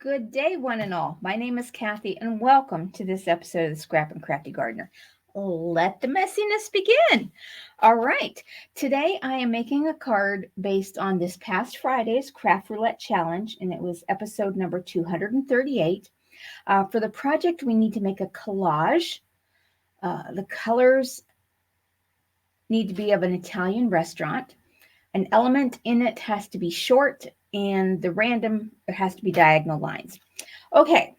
Good day, one and all. My name is Kathy, and welcome to this episode of the Scrap and Crafty Gardener. Let the messiness begin. All right, today I am making a card based on this past Friday's Craft Roulette Challenge, and it was episode number 238. For the project, we need to make a collage. The colors need to be of an Italian restaurant. An element in it has to be short, and the random has to be diagonal lines. Okay,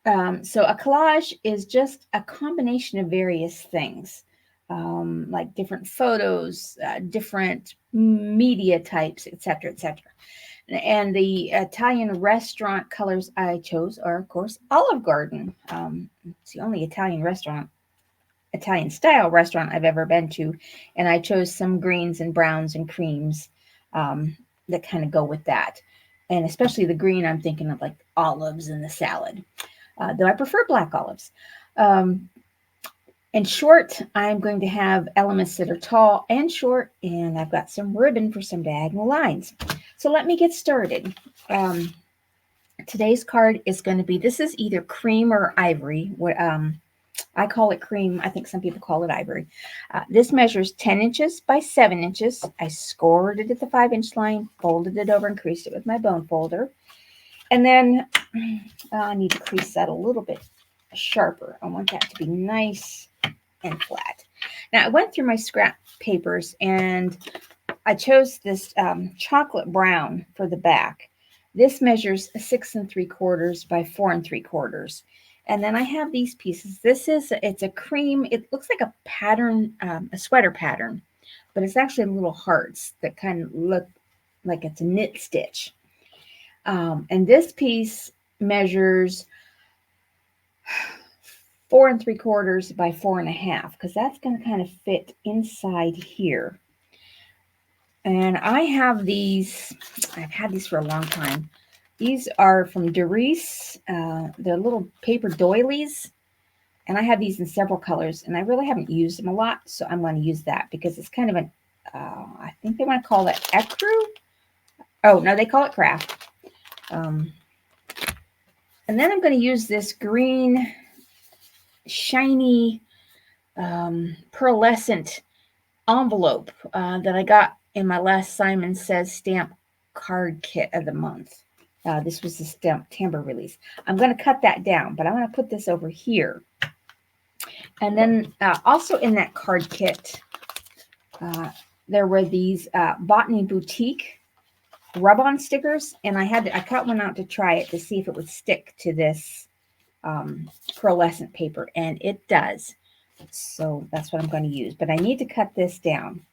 so a collage is just a combination of various things, like different photos, different media types, etc., etc. And the Italian restaurant colors I chose are, of course, Olive Garden. It's the only Italian style restaurant I've ever been to, and I chose some greens and browns and creams that kind of go with that. And especially the green, I'm thinking of like olives in the salad, though I prefer black olives. In short, I'm going to have elements that are tall and short, and I've got some ribbon for some diagonal lines. So let me get started. Today's card is going to be, this is either cream or ivory. I call it cream. I think some people call it ivory. This measures 10 inches by 7 inches. I scored it at the 5-inch line, folded it over and creased it with my bone folder. And then I need to crease that a little bit sharper. I want that to be nice and flat. Now, I went through my scrap papers and I chose this chocolate brown for the back. This measures 6 3/4 by 4 3/4. And then I have these pieces. It's a cream. It looks like a pattern, a sweater pattern, but it's actually little hearts that kind of look like it's a knit stitch. And this piece measures 4 3/4 by 4 1/2, because that's going to kind of fit inside here. And I have these, I've had these for a long time. These are from Darice. They're little paper doilies. And I have these in several colors. And I really haven't used them a lot. So I'm going to use that because it's kind of an, I think they want to call it ecru. Oh, no, they call it kraft. And then I'm going to use this green, shiny, pearlescent envelope that I got in my last Simon Says stamp card kit of the month. This was the September release. I'm going to cut that down, but I'm going to put this over here. And then also in that card kit, there were these Botany Boutique rub-on stickers, and I cut one out to try it to see if it would stick to this pearlescent paper, and it does. So that's what I'm going to use, but I need to cut this down.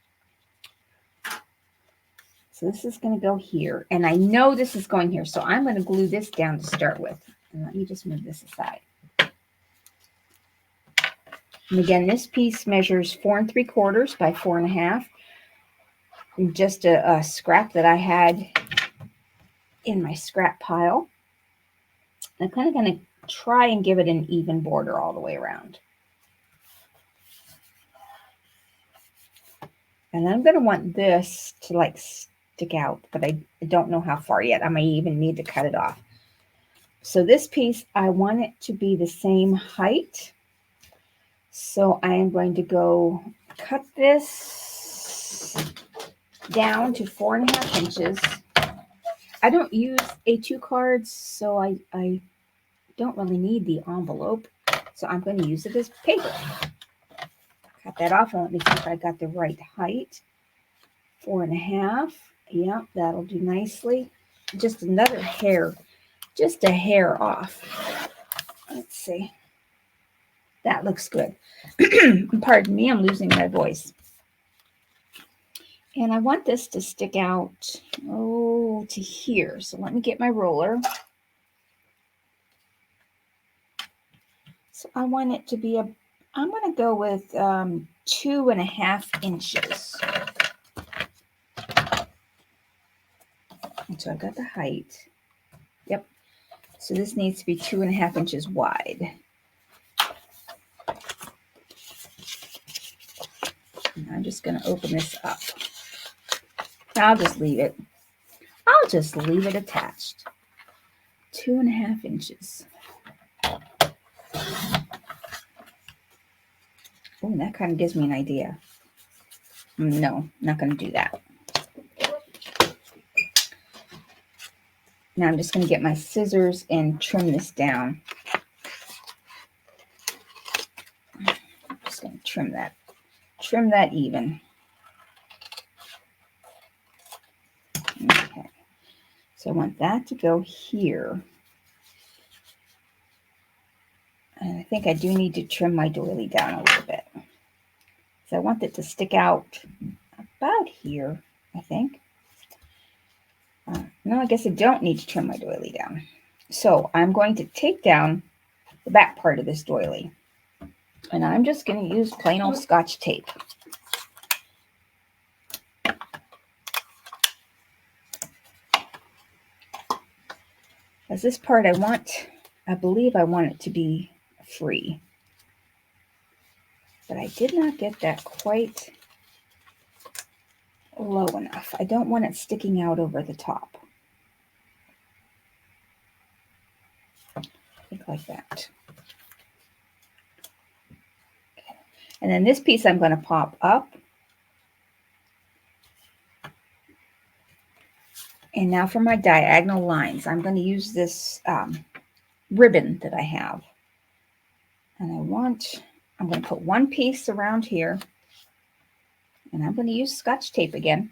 So this is going to go here, and I know this is going here, so I'm going to glue this down to start with. And let me just move this aside. And again, this piece measures 4 3/4 by 4 1/2. And just a scrap that I had in my scrap pile. I'm kind of going to try and give it an even border all the way around. And I'm going to want this to like stick out, but I don't know how far yet. I may even need to cut it off. So this piece, I want it to be the same height. So I am going to go cut this down to 4 1/2 inches. I don't use A2 cards, so I don't really need the envelope. So I'm going to use it as paper. Cut that off and let me see if I got the right height. 4 1/2. Yeah, that'll do nicely. Just another hair, just a hair off. Let's see. That looks good. Pardon me, I'm losing my voice. And I want this to stick out, to here. So let me get my roller. So I want it to be I'm going to go with 2 1/2 inches. And so I've got the height. Yep. So this needs to be 2 1/2 inches wide. And I'm just going to open this up. I'll just leave it attached. 2.5 inches. Oh, that kind of gives me an idea. No, not going to do that. Now I'm just going to get my scissors and trim this down. I'm just going to trim that even. Okay, so I want that to go here. And I think I do need to trim my doily down a little bit. So I want it to stick out about here, I think. No, I guess I don't need to trim my doily down. So I'm going to take down the back part of this doily. And I'm just going to use plain old Scotch tape. As this part I believe I want it to be free. But I did not get that quite low enough. I don't want it sticking out over the top. I think like that. Okay. And then this piece I'm going to pop up. And now for my diagonal lines, I'm going to use this ribbon that I have. And I'm going to put one piece around here. And I'm going to use Scotch tape again.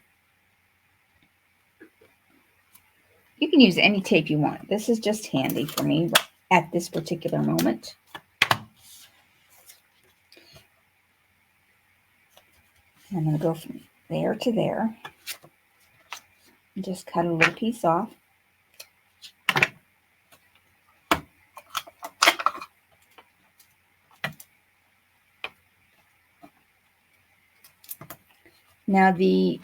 You can use any tape you want. This is just handy for me at this particular moment. And I'm going to go from there to there. And just cut a little piece off. Now the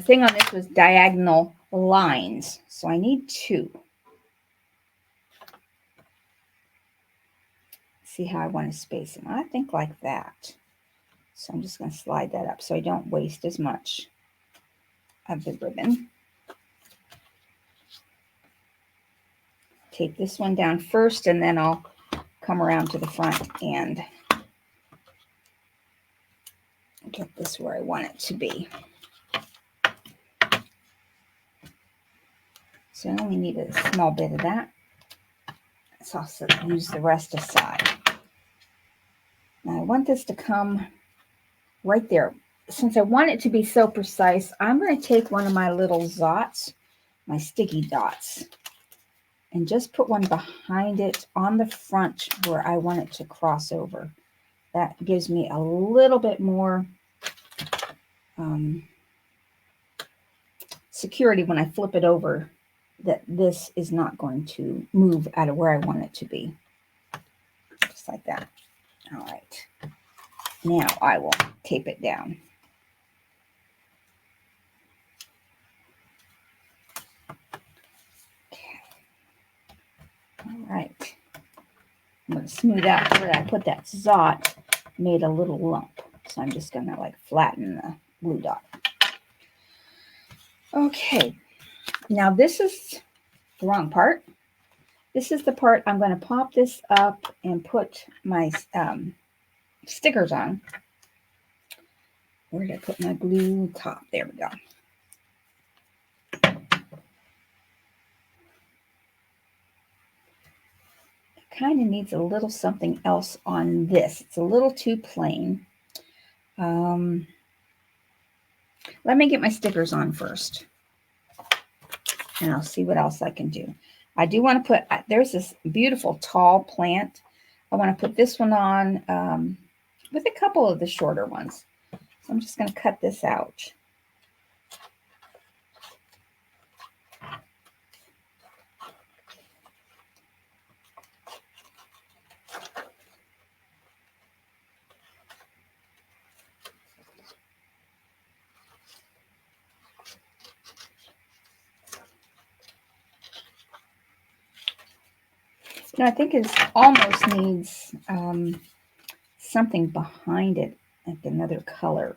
thing on this was diagonal lines, so I need 2. See how I want to space them. I think like that. So I'm just going to slide that up so I don't waste as much of the ribbon. Take this one down first, and then I'll come around to the front and get this where I want it to be. So I only need a small bit of that. Let's also use the rest aside. Now I want this to come right there. Since I want it to be so precise, I'm going to take one of my little Zots, my sticky dots, and just put one behind it on the front where I want it to cross over. That gives me a little bit more security when I flip it over, that this is not going to move out of where I want it to be. Just like that. All right. Now I will tape it down. Okay. All right. I'm going to smooth out where I put that Zot, made a little lump. So I'm just going to like flatten the glue dot. Okay. Now this is the wrong part. This is the part I'm going to pop this up and put my stickers on. Where did I put my glue top? There we go. It kind of needs a little something else on this. It's a little too plain. Let me get my stickers on first, and I'll see what else I can do. I do want to put, there's this beautiful tall plant. I want to put this one on with a couple of the shorter ones. So I'm just going to cut this out. I think it almost needs something behind it, like another color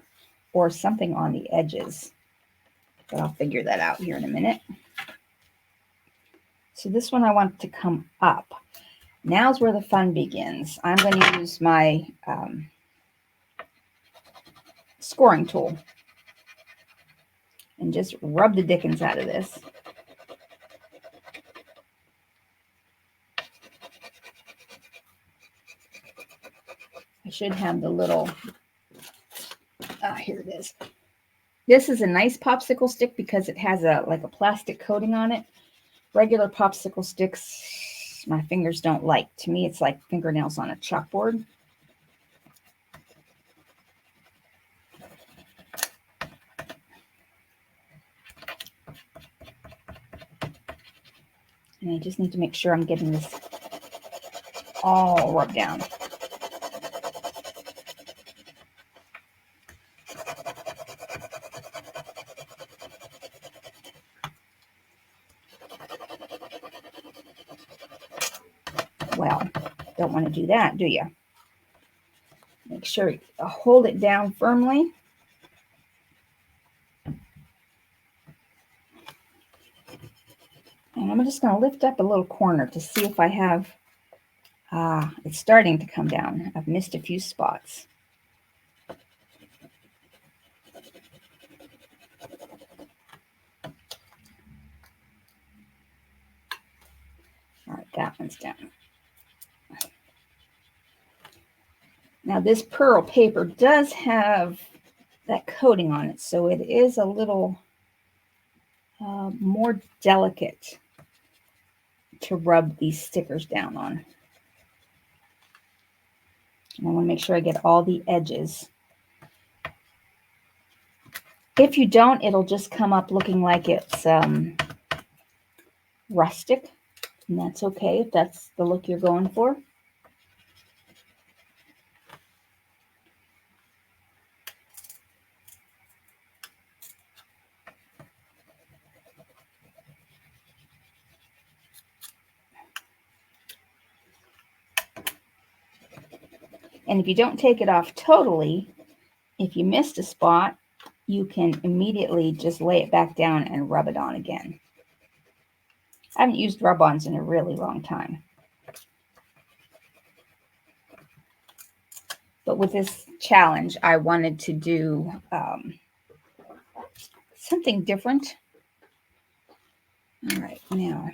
or something on the edges. But I'll figure that out here in a minute. So this one I want to come up. Now's where the fun begins. I'm going to use my scoring tool and just rub the dickens out of this. I should have the little, here it is. This is a nice popsicle stick because it has like a plastic coating on it. Regular popsicle sticks, my fingers don't like. To me, it's like fingernails on a chalkboard. And I just need to make sure I'm getting this all rubbed down. Well, don't want to do that, do you? Make sure you hold it down firmly. And I'm just going to lift up a little corner to see if I have, it's starting to come down. I've missed a few spots. All right, that one's down. Now this pearl paper does have that coating on it, so it is a little more delicate to rub these stickers down on. And I want to make sure I get all the edges. If you don't, it'll just come up looking like it's rustic, and that's okay if that's the look you're going for. And if you don't take it off totally, if you missed a spot, you can immediately just lay it back down and rub it on again. I haven't used rub-ons in a really long time. But with this challenge, I wanted to do something different. All right, now,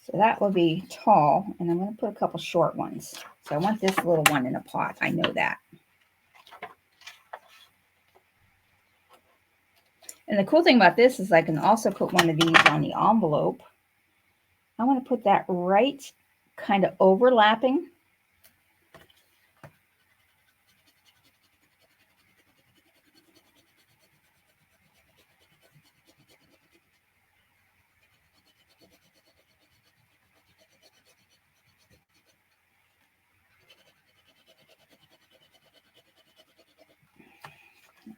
so that will be tall, and I'm going to put a couple short ones. So I want this little one in a pot. I know that. And the cool thing about this is I can also put one of these on the envelope. I want to put that right kind of overlapping.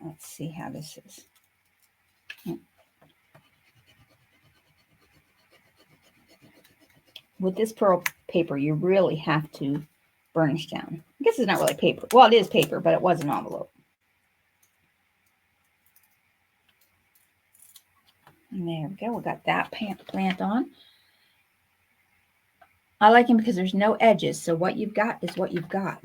Let's see how this is. With this pearl paper, you really have to burnish down. I guess it's not really paper. Well, it is paper, but it was an envelope. And there we go. We got that plant on. I like him because there's no edges. So what you've got is what you've got.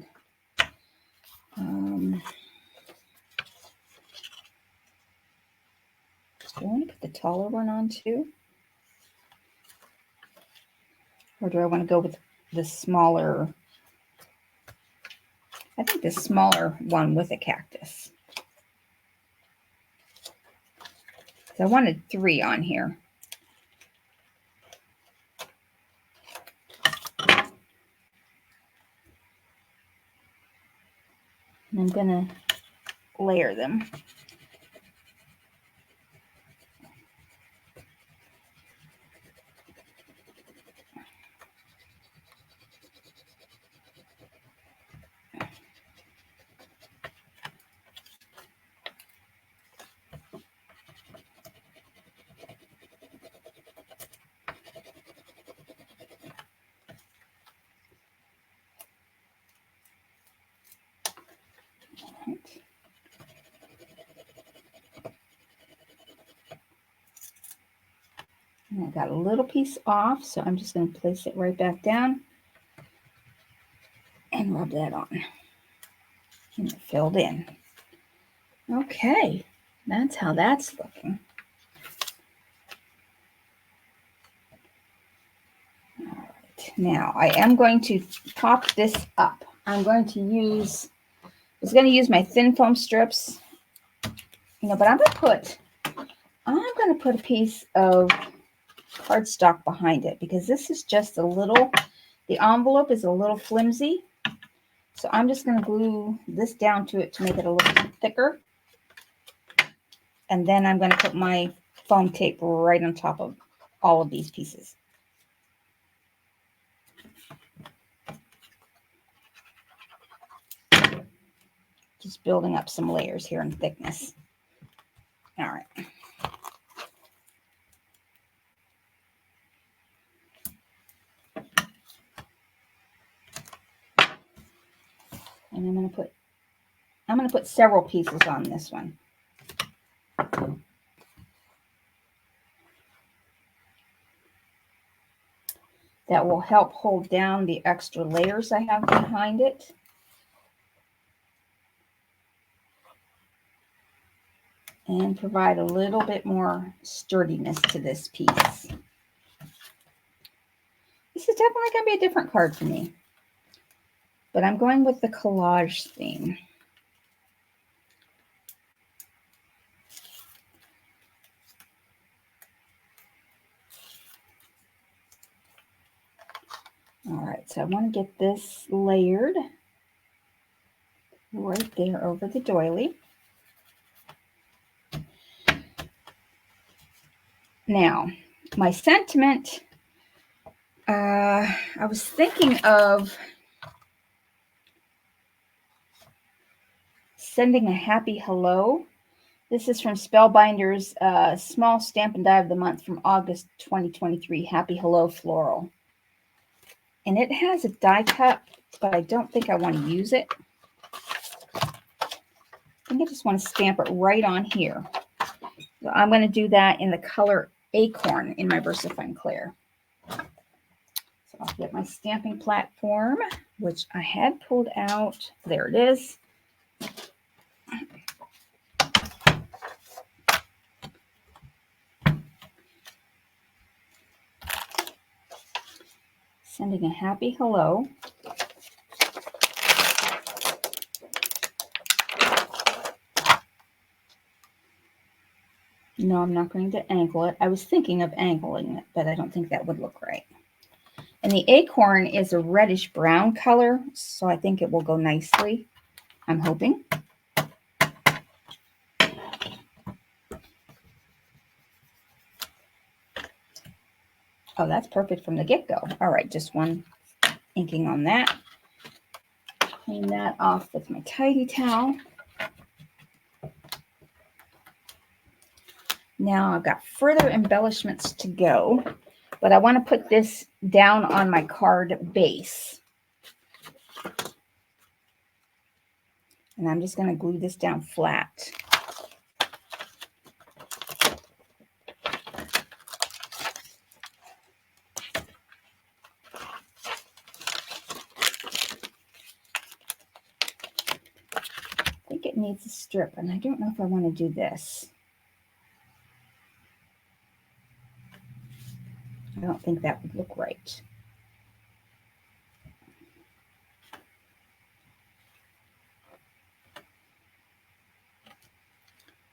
Do I want to put the taller one on too? Or do I want to go with the smaller? I think the smaller one with a cactus. So I wanted 3 on here. And I'm going to layer them. And I got a little piece off, so I'm just going to place it right back down and rub that on. And it filled in. Okay, that's how that's looking. All right, now I am going to pop this up. I'm going to use, I was going to use my thin foam strips, but I'm going to put a piece of cardstock behind it because this is just a little, the envelope is a little flimsy. So I'm just going to glue this down to it to make it a little thicker. And then I'm going to put my foam tape right on top of all of these pieces. Just building up some layers here in thickness. All right. And I'm going to put several pieces on this one. That will help hold down the extra layers I have behind it. And provide a little bit more sturdiness to this piece. This is definitely going to be a different card for me. But I'm going with the collage theme. All right, so I want to get this layered right there over the doily. Now, my sentiment, I was thinking of sending a happy hello. This is from Spellbinders, Small Stamp and Die of the Month from August 2023, Happy Hello Floral. And it has a die cut, but I don't think I want to use it. I think I just want to stamp it right on here. So I'm going to do that in the color Acorn in my VersaFine Clair. So I'll get my stamping platform, which I had pulled out. There it is. Sending a happy hello. No, I'm not going to angle it. I was thinking of angling it, but I don't think that would look right. And the acorn is a reddish brown color, so I think it will go nicely. I'm hoping. Oh, that's perfect from the get-go. All right, just one inking on that. Clean that off with my tidy towel. Now I've got further embellishments to go, but I want to put this down on my card base. And I'm just going to glue this down flat. I think it needs a strip, and I don't know if I want to do this. I don't think that would look right.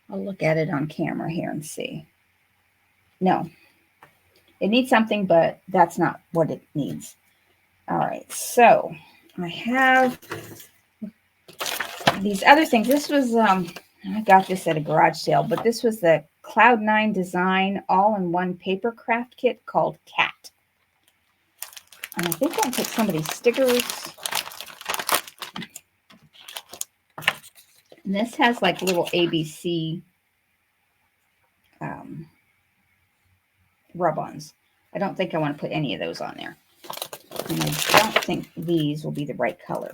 I'll look at it on camera here and see. No, it needs something, but that's not what it needs. All right, so I have these other things. This was, I got this at a garage sale, but this was the Cloud9 Design all-in-one paper craft kit called Cat. And I think I'll put some of these stickers. And this has like little ABC rub-ons. I don't think I want to put any of those on there. And I don't think these will be the right color.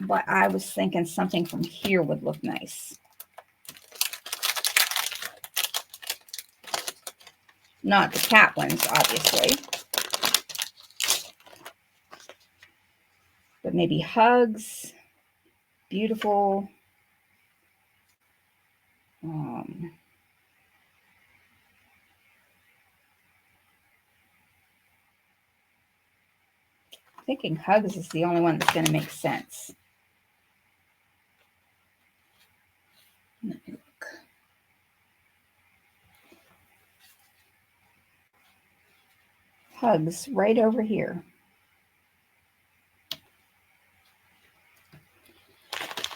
But I was thinking something from here would look nice. Not the cat ones, obviously. But maybe hugs. Beautiful. Thinking hugs is the only one that's going to make sense. Let me look. Hugs right over here.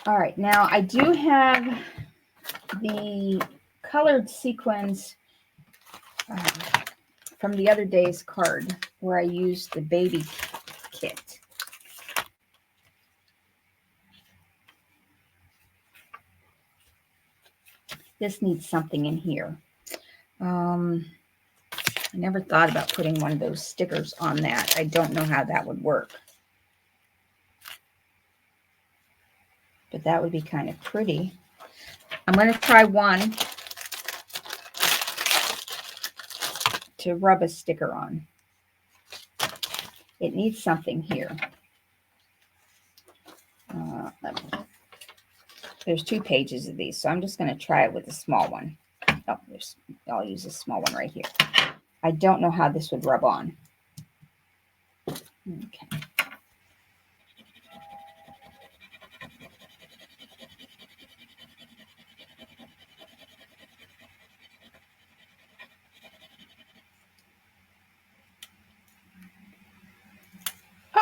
All right, now I do have the colored sequins from the other day's card where I used the baby kit. This needs something in here. I never thought about putting one of those stickers on that. I don't know how that would work. But that would be kind of pretty. I'm going to try one to rub a sticker on. It needs something here. There's 2 pages of these, so I'm just going to try it with a small one. Oh, I'll use a small one right here. I don't know how this would rub on. Okay.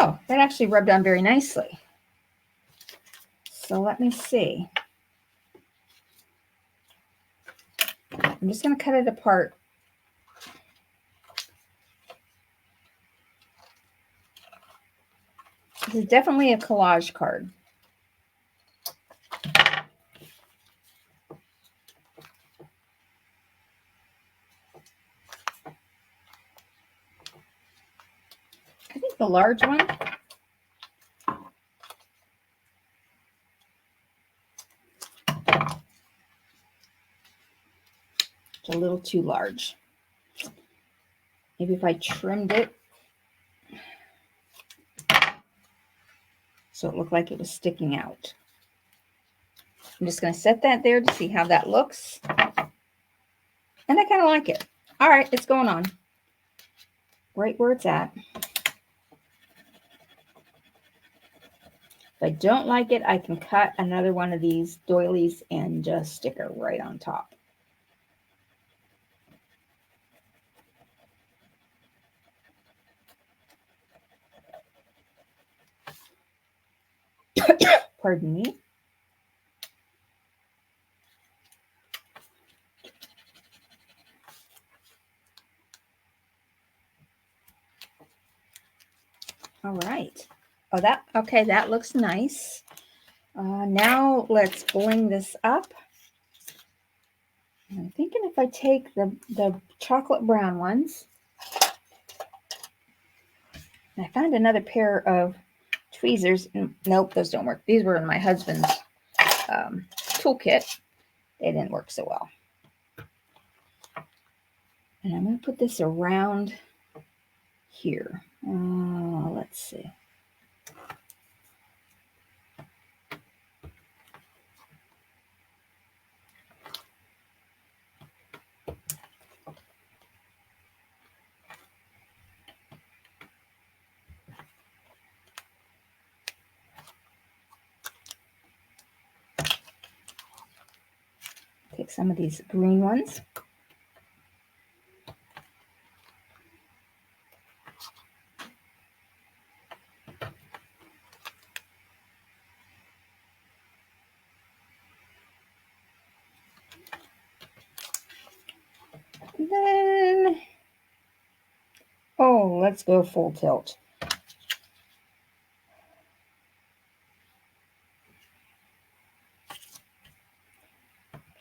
Oh, that actually rubbed on very nicely. So let me see. I'm just going to cut it apart. This is definitely a collage card. I think the large one. It's a little too large. Maybe if I trimmed it so it looked like it was sticking out. I'm just going to set that there to see how that looks. And I kind of like it. All right, it's going on. Right where it's at. If I don't like it, I can cut another one of these doilies and just stick it right on top. Pardon me. All right. Oh, okay, that looks nice. Now let's bling this up. I'm thinking if I take the chocolate brown ones, and I found another pair of tweezers. Nope, those don't work. These were in my husband's toolkit. They didn't work so well. And I'm going to put this around here. Let's see. Take some of these green ones. And then, oh, let's go full tilt.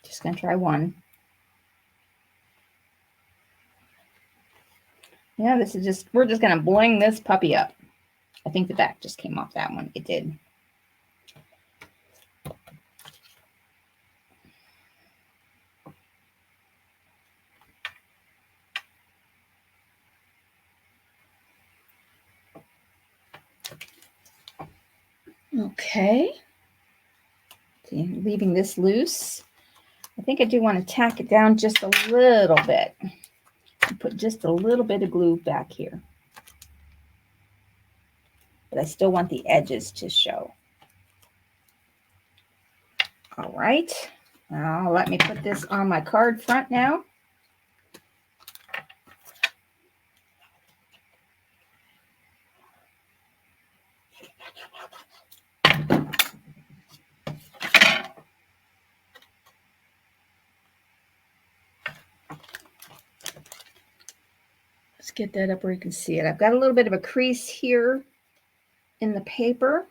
Just going to try one. Yeah, this is just, we're just going to bling this puppy up. I think the back just came off that one. It did. Okay. See, leaving this loose. I think I do want to tack it down just a little bit. And put just a little bit of glue back here. But I still want the edges to show. All right. Now let me put this on my card front now. Let's get that up where you can see it. I've got a little bit of a crease here in the paper.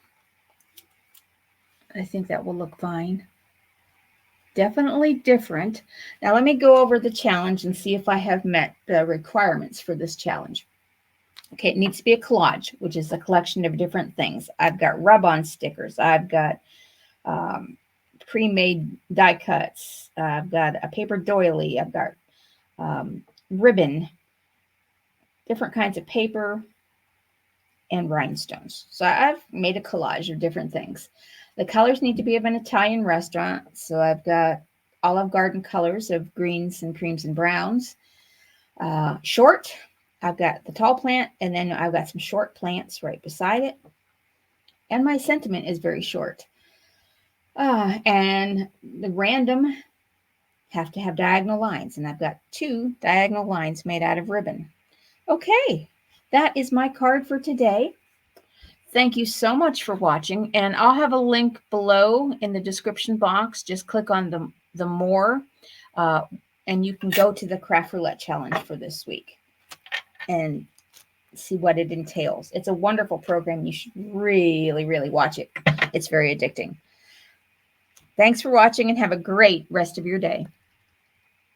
I think that will look fine. Definitely different. Now let me go over the challenge and see if I have met the requirements for this challenge. Okay, it needs to be a collage, which is a collection of different things. I've got rub-on stickers. I've got pre-made die cuts. I've got a paper doily. I've got ribbon, different kinds of paper, and rhinestones. So I've made a collage of different things. The colors need to be of an Italian restaurant. So I've got Olive Garden colors of greens and creams and browns. Short, I've got the tall plant, and then I've got some short plants right beside it. And my sentiment is very short. And the random have to have diagonal lines. And I've got 2 diagonal lines made out of ribbon. Okay, that is my card for today. Thank you so much for watching, and I'll have a link below in the description box. Just click on the more, and you can go to the Craft Roulette Challenge for this week and see what it entails. It's a wonderful program. You should really, really watch it. It's very addicting. Thanks for watching, and have a great rest of your day.